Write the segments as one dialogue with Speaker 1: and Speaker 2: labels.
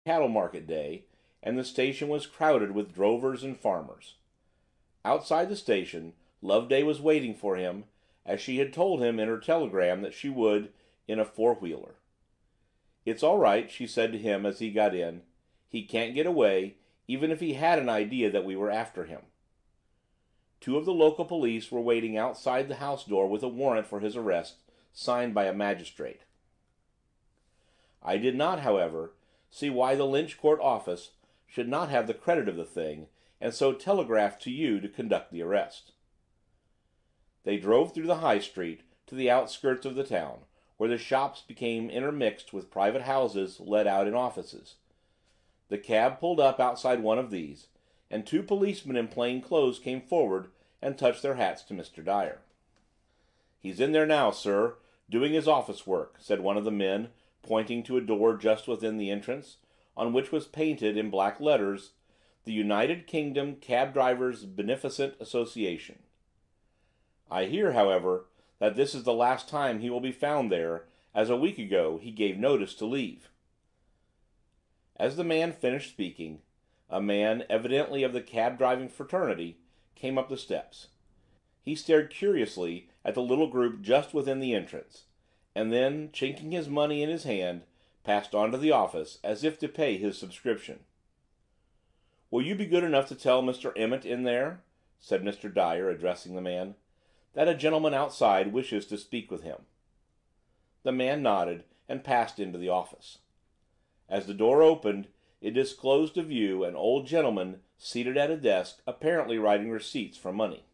Speaker 1: cattle market day, and the station was crowded with drovers and farmers. Outside the station, Loveday was waiting for him, as she had told him in her telegram that she would, in a four-wheeler. "It's all right," she said to him as he got in. "He can't get away, even if he had an idea that we were after him." Two of the local police were waiting outside the house door with a warrant for his arrest, signed by a magistrate. I did not, however, see why the Lynch Court office should not have the credit of the thing, and so telegraphed to you to conduct the arrest. They drove through the High Street to the outskirts of the town, where the shops became intermixed with private houses let out in offices. The cab pulled up outside one of these, and two policemen in plain clothes came forward and touched their hats to Mr. Dyer. "He's in there now, sir, doing his office work," said one of the men, pointing to a door just within the entrance, on which was painted in black letters, "The United Kingdom Cab Drivers' Beneficent Association." "I hear, however, that this is the last time he will be found there, as a week ago he gave notice to leave." As the man finished speaking, a man, evidently of the cab driving fraternity, came up the steps. He stared curiously at the little group just within the entrance, and then, chinking his money in his hand, passed on to the office, as if to pay his subscription. "Will you be good enough to tell Mr. Emmett in there," said Mr. Dyer, addressing the man, "that a gentleman outside wishes to speak with him?" The man nodded, and passed into the office. As the door opened, it disclosed to view an old gentleman seated at a desk, apparently writing receipts for money.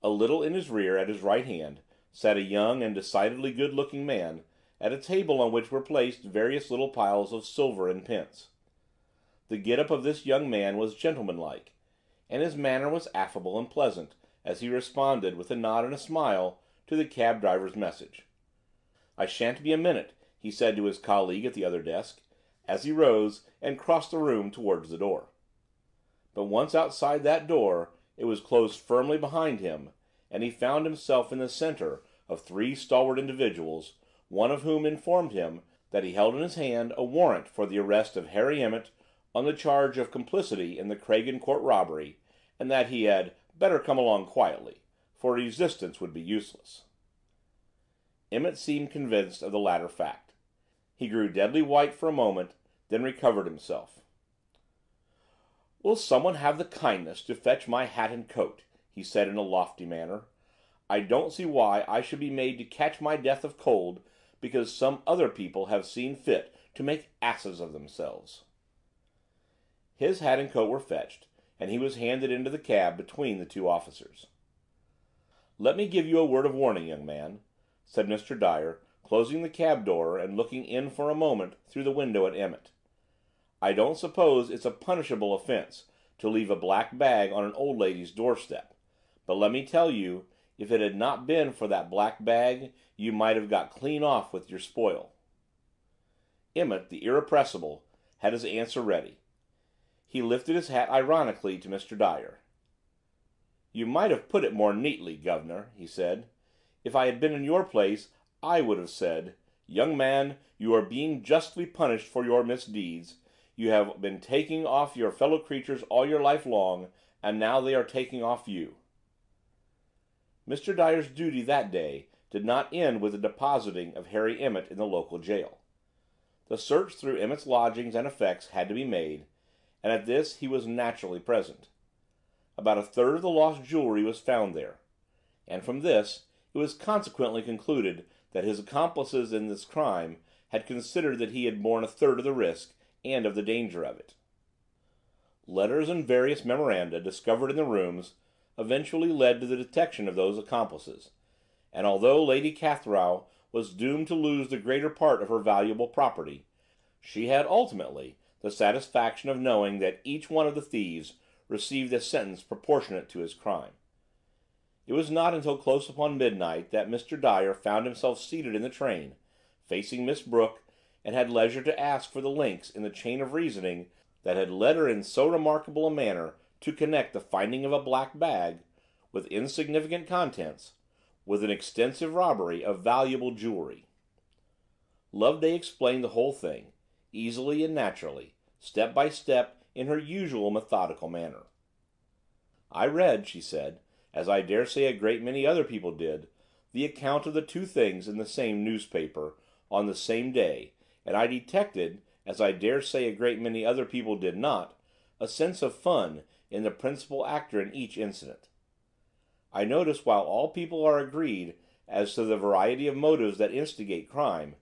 Speaker 1: A little in his rear, at his right hand, sat a young and decidedly good-looking man, at a table on which were placed various little piles of silver and pence. The get-up of this young man was gentlemanlike, and his manner was affable and pleasant as he responded, with a nod and a smile, to the cab driver's message. "I shan't be a minute," he said to his colleague at the other desk, as he rose and crossed the room towards the door. But once outside that door, it was closed firmly behind him, and he found himself in the center of three stalwart individuals, one of whom informed him that he held in his hand a warrant for the arrest of Harry Emmett on the charge of complicity in the Craigen Court robbery, and that he had better come along quietly, for resistance would be useless. Emmett seemed convinced of the latter fact. He grew deadly white for a moment, then recovered himself. "Will someone have the kindness to fetch my hat and coat?" he said in a lofty manner. "I don't see why I should be made to catch my death of cold because some other people have seen fit to make asses of themselves." His hat and coat were fetched, and he was handed into the cab between the two officers. "Let me give you a word of warning, young man," said Mr. Dyer, closing the cab door and looking in for a moment through the window at Emmett. "I don't suppose it's a punishable offense to leave a black bag on an old lady's doorstep, but let me tell you, if it had not been for that black bag, you might have got clean off with your spoil." Emmett, the irrepressible, had his answer ready. He lifted his hat ironically to Mr. Dyer. "You might have put it more neatly, guv'nor," he said. "If I had been in your place, I would have said, 'Young man, you are being justly punished for your misdeeds. You have been taking off your fellow creatures all your life long, and now they are taking off you.'" Mr. Dyer's duty that day did not end with the depositing of Harry Emmett in the local jail. The search through Emmett's lodgings and effects had to be made, and at this he was naturally present. About a third of the lost jewelry was found there, and from this it was consequently concluded that his accomplices in this crime had considered that he had borne a third of the risk and of the danger of it. Letters and various memoranda discovered in the rooms eventually led to the detection of those accomplices, and although Lady Cathrow was doomed to lose the greater part of her valuable property, she had ultimately the satisfaction of knowing that each one of the thieves received a sentence proportionate to his crime. It was not until close upon midnight that Mr. Dyer found himself seated in the train, facing Miss Brooke, and had leisure to ask for the links in the chain of reasoning that had led her in so remarkable a manner to connect the finding of a black bag, with insignificant contents, with an extensive robbery of valuable jewelry. Loveday explained the whole thing, easily and naturally, step by step, in her usual methodical manner. "I read," she said, "as I dare say a great many other people did, the account of the two things in the same newspaper, on the same day, and I detected, as I dare say a great many other people did not, a sense of fun in the principal actor in each incident. I notice while all people are agreed as to the variety of motives that instigate crime,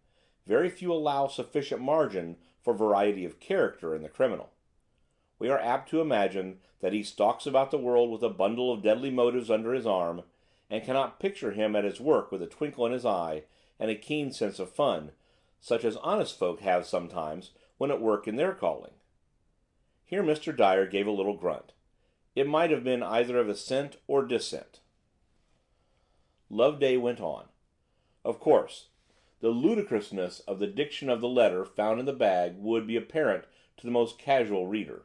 Speaker 1: very few allow sufficient margin for variety of character in the criminal. We are apt to imagine that he stalks about the world with a bundle of deadly motives under his arm, and cannot picture him at his work with a twinkle in his eye and a keen sense of fun, such as honest folk have sometimes when at work in their calling." Here Mr. Dyer gave a little grunt. It might have been either of assent or dissent. Loveday went on. "Of course, the ludicrousness of the diction of the letter found in the bag would be apparent to the most casual reader.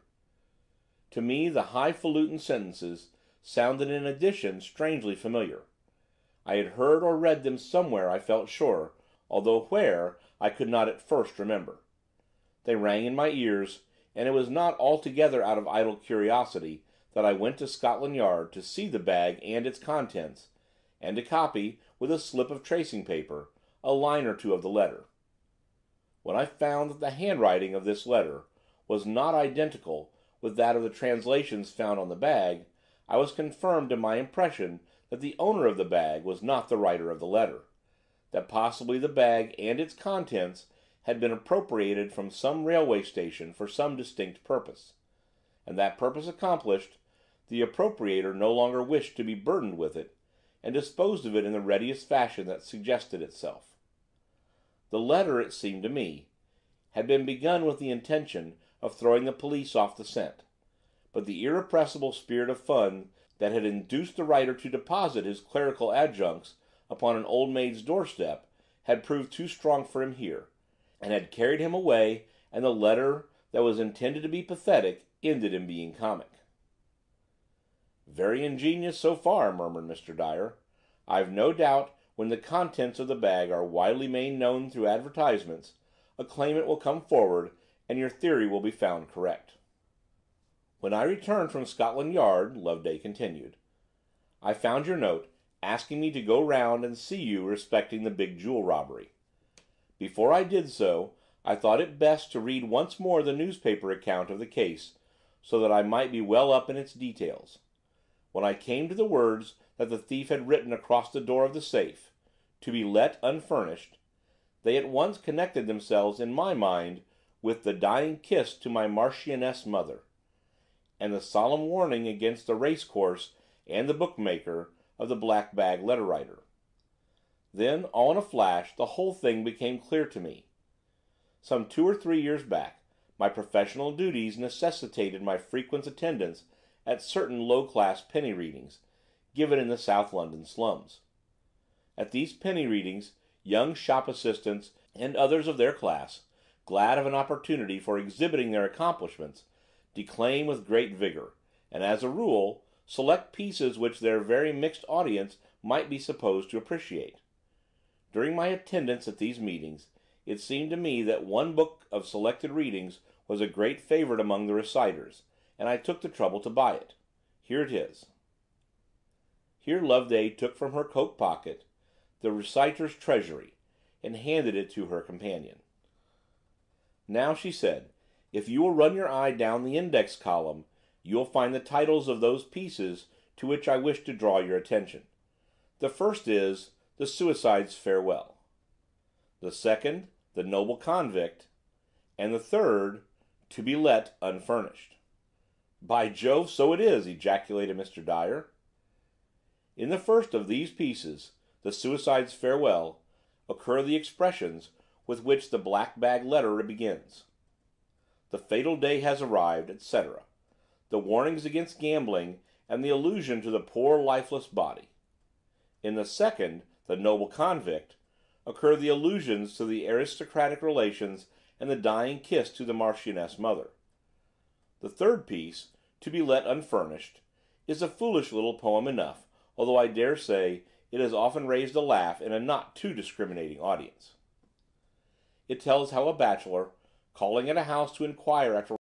Speaker 1: To me the highfalutin sentences sounded in addition strangely familiar. I had heard or read them somewhere, I felt sure, although where I could not at first remember. They rang in my ears, and it was not altogether out of idle curiosity that I went to Scotland Yard to see the bag and its contents, and to copy, with a slip of tracing paper, a line or two of the letter. When I found that the handwriting of this letter was not identical with that of the translations found on the bag, I was confirmed in my impression that the owner of the bag was not the writer of the letter, that possibly the bag and its contents had been appropriated from some railway station for some distinct purpose, and that purpose accomplished, the appropriator no longer wished to be burdened with it, and disposed of it in the readiest fashion that suggested itself. The letter, it seemed to me, had been begun with the intention of throwing the police off the scent, but the irrepressible spirit of fun that had induced the writer to deposit his clerical adjuncts upon an old maid's doorstep had proved too strong for him here, and had carried him away, and the letter that was intended to be pathetic ended in being comic. "Very ingenious so far," murmured Mr. Dyer. "I've no doubt when the contents of the bag are widely made known through advertisements, a claimant will come forward, and your theory will be found correct." "When I returned from Scotland Yard," Loveday continued, "I found your note, asking me to go round and see you respecting the big jewel robbery. Before I did so, I thought it best to read once more the newspaper account of the case, so that I might be well up in its details. When I came to the words that the thief had written across the door of the safe, 'To be let unfurnished,' they at once connected themselves in my mind with the dying kiss to my Marchioness mother, and the solemn warning against the race course and the bookmaker of the black bag letter writer. Then, all in a flash, the whole thing became clear to me. Some 2 or 3 years back, my professional duties necessitated my frequent attendance at certain low-class penny readings, given in the South London slums. At these penny readings, young shop assistants and others of their class, glad of an opportunity for exhibiting their accomplishments, declaim with great vigor, and, as a rule, select pieces which their very mixed audience might be supposed to appreciate. During my attendance at these meetings, it seemed to me that one book of selected readings was a great favorite among the reciters, and I took the trouble to buy it. Here it is." Here Loveday took from her coat pocket the Reciter's Treasury, and handed it to her companion. "Now," she said, "if you will run your eye down the index column, you will find the titles of those pieces to which I wish to draw your attention. The first is 'The Suicide's Farewell,' the second 'The Noble Convict,' and the third 'To be let unfurnished.'" "By Jove, so it is!" ejaculated Mr. Dyer. "In the first of these pieces, 'The Suicide's Farewell,' occur the expressions with which the black bag letter begins. 'The fatal day has arrived,' etc., the warnings against gambling, and the allusion to the poor lifeless body. In the second, 'The Noble Convict,' occur the allusions to the aristocratic relations and the dying kiss to the Marchioness mother. The third piece, 'To be let unfurnished,' is a foolish little poem enough, although I dare say it has often raised a laugh in a not too discriminating audience. It tells how a bachelor, calling at a house to inquire after